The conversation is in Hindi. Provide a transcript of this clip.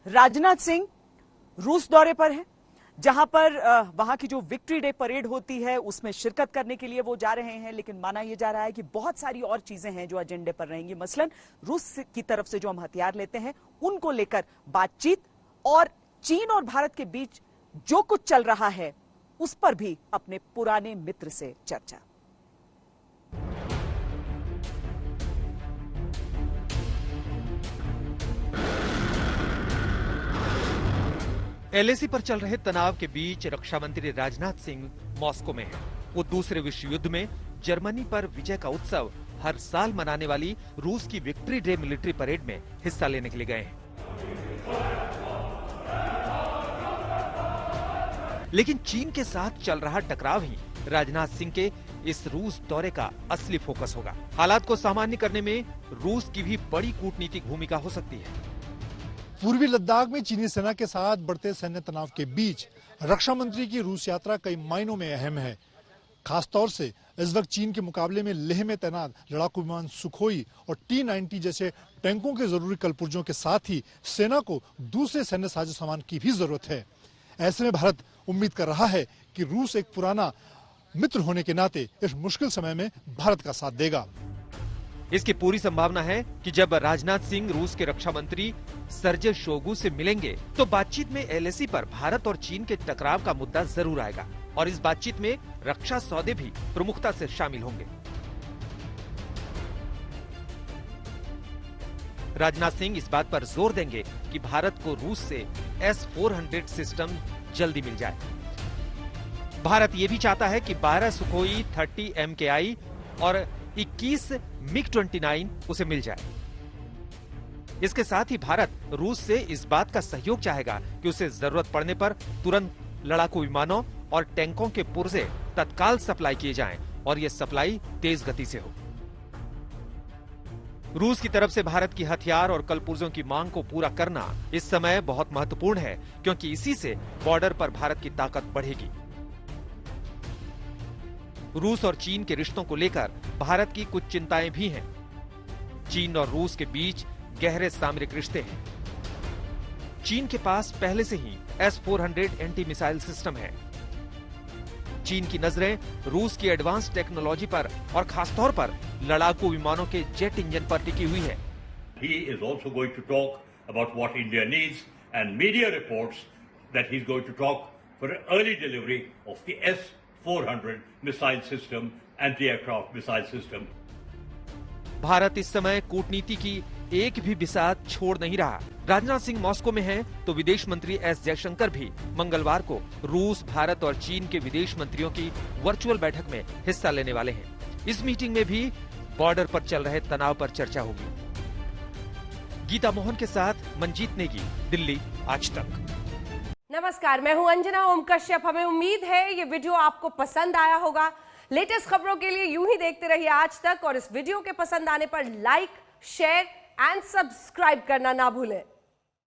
राजनाथ सिंह रूस दौरे पर हैं, जहां पर वहां की जो विक्ट्री डे परेड होती है उसमें शिरकत करने के लिए वो जा रहे हैं। लेकिन माना यह जा रहा है कि बहुत सारी और चीजें हैं जो एजेंडे पर रहेंगी। मसलन रूस की तरफ से जो हम हथियार लेते हैं उनको लेकर बातचीत, और चीन और भारत के बीच जो कुछ चल रहा है उस पर भी अपने पुराने मित्र से चर्चा। एलएसी पर चल रहे तनाव के बीच रक्षा मंत्री राजनाथ सिंह मॉस्को में हैं। वो दूसरे विश्व युद्ध में जर्मनी पर विजय का उत्सव हर साल मनाने वाली रूस की विक्ट्री डे मिलिट्री परेड में हिस्सा लेने के लिए गए हैं। लेकिन चीन के साथ चल रहा टकराव ही राजनाथ सिंह के इस रूस दौरे का असली फोकस होगा। हालात को सामान्य करने में रूस की भी बड़ी कूटनीतिक भूमिका हो सकती है। पूर्वी लद्दाख में चीनी सेना के साथ बढ़ते सैन्य तनाव के बीच रक्षा मंत्री की रूस यात्रा कई मायनों में अहम है। खासतौर से इस वक्त चीन के मुकाबले में लेह में तैनात लड़ाकू विमान सुखोई और T-90 जैसे टैंकों के जरूरी कलपुर्जों के साथ ही सेना को दूसरे सैन्य साजो सामान की भी जरूरत है। ऐसे में भारत उम्मीद कर रहा है कि रूस एक पुराना मित्र होने के नाते इस मुश्किल समय में भारत का साथ देगा। इसकी पूरी संभावना है कि जब राजनाथ सिंह रूस के रक्षा मंत्री सर्जे शोगु से मिलेंगे तो बातचीत में एलएसी पर भारत और चीन के टकराव का मुद्दा जरूर आएगा, और इस बातचीत में रक्षा सौदे भी प्रमुखता से शामिल होंगे। राजनाथ सिंह इस बात पर जोर देंगे कि भारत को रूस से S-400 सिस्टम जल्दी मिल जाए। भारत ये भी चाहता है कि 12 सुखोई 30 MKI और 21 MiG-29 उसे मिल जाए। इसके साथ ही भारत रूस से इस बात का सहयोग चाहेगा कि उसे जरूरत पड़ने पर तुरंत लड़ाकू विमानों और टैंकों के पुर्जे तत्काल सप्लाई किए जाएं और यह सप्लाई तेज गति से हो। रूस की तरफ से भारत की हथियार और कलपुर्जों की मांग को पूरा करना इस समय बहुत महत्वपूर्ण है, क्योंकि इसी से बॉर्डर पर भारत की ताकत बढ़ेगी। रूस और चीन के रिश्तों को लेकर भारत की कुछ चिंताएं भी हैं। चीन और रूस के बीच गहरे सामरिक रिश्ते हैं। चीन के पास पहले से ही S-400 एंटी मिसाइल सिस्टम है। चीन की नजरें रूस की एडवांस टेक्नोलॉजी पर और खासतौर पर लड़ाकू विमानों के जेट इंजन पर टिकी हुई है। He is also going to talk about what India needs, and media reports that he's going to talk for an early delivery of the S-400 missile system, anti-aircraft missile system. Bharat इस समय कूटनीति की एक भी बिसात छोड़ नहीं रहा। राजनाथ सिंह मॉस्को में हैं, तो विदेश मंत्री एस जयशंकर भी मंगलवार को रूस, भारत और चीन के विदेश मंत्रियों की वर्चुअल बैठक में हिस्सा लेने वाले हैं। इस मीटिंग में भी बॉर्डर पर चल रहे तनाव पर चर्चा होगी। गीता मोहन के साथ मंजीत नेगी, दिल्ली, आज तक। नमस्कार, मैं हूं अंजना ओम कश्यप। हमें उम्मीद है ये वीडियो आपको पसंद आया होगा। लेटेस्ट खबरों के लिए यूं ही देखते रहिए आज तक, और इस वीडियो के पसंद आने पर लाइक, शेयर एंड सब्सक्राइब करना ना भूलें।